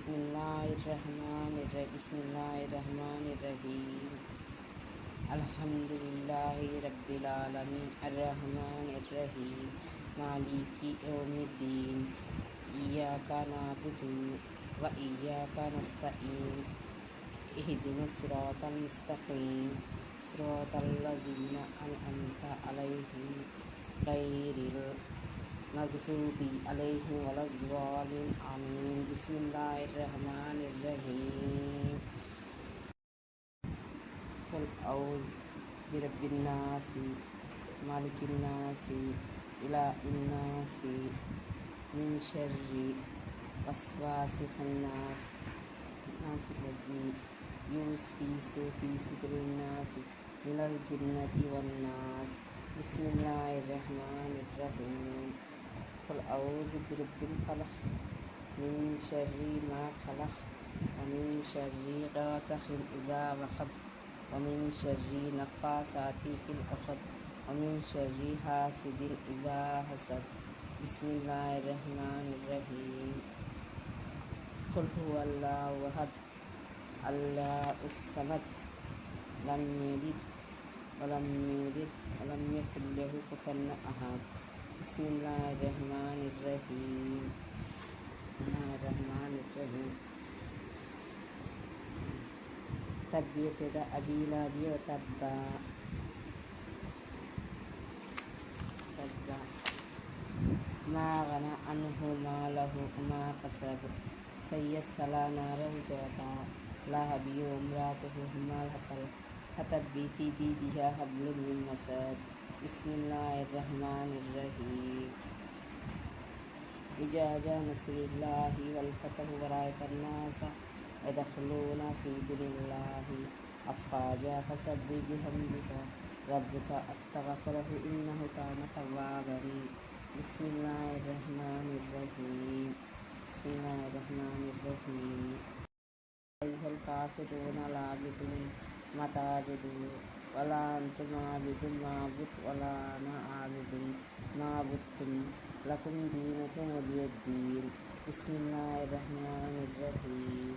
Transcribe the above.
बिस्मिल्लाहिर्रहमानिर्रहीम। अल्हम्दुलिल्लाहि रब्बिल आलमीन अर्रहमानिर्रहीम मालिकि यौमिद्दीन इय्याका नअबुदु व इय्याका नस्तईन इहदिनस सिरातल मुस्तक़ीम सिरातल लज़ीना अनअमता अलैहिम गैरिल मग़ज़ूबि अलैहिम वलज़्ज़ालिन आमीन। बिस्मिल्लाहिर्रहमानिर्रहीम। क़ुल औज़ु बिरब्बिन नास मालिकिन नास इलाहिन नास मिन शर्रिल वस्वासिल खन्नास नासिल्लज़ी युवस्विसु फ़ी सुदूरिन नास मिनल जिन्नति वन नास। बिस्मिल्लाहिर्रहमानिर्रहीम। क़ुल औज़ु बिरब्बिल फ़लक़ मिन शर्रि मा ख़लक़ व मिन शर्रि गासिक़िन इज़ा वक़ब व मिन शर्रि नफ़्फ़ासाति फ़िल उक़द व मिन शर्रि हासिदिन इज़ा हसद। बिस्मिल्लाहिर्रहमानिर्रहीम। क़ुल हुवल्लाहु अहद अल्लाहुस समद लम यलिद व लम यूलद व लम यकुल लहु कुफुवन अहद। बिस्मिल्लाहिर्रहमानिर्रहीम। तब्बत यदा अबी लहब व तब्बा मा गना अन्हु मालुहु व मा कसब सयस्ला नारन ज़ाता लहब व इम्रअतुहु हम्मालतल हतब फी जीदिहा हब्लुम मिन मसद। बिस्मिल्लाहिर्रहमानिर्रहीम। इज़ा जा नस्रुल्लाहि वल फ़तहु व रअयतन नास यदख़ुलूना फ़ी दीनिल्लाहि अफ़्वाजा फसब्बिह बिहम्दि रब्बिका वस्तग़फ़िरहु इन्नहु कान तव्वाबन। बिस्मिल्लाहिर्रहमानिर्रहीम। अय्युहल काफ़िरूना ला अअबुदु मा तअबुदून वला अंतुम आबिदून मा अअबुदु वला अना आबिदुम मा अअबदतुम लकुम दीनुकुम वलियद्दीन। बिस्मिल्लाहिर्रहमानिर्रहीम।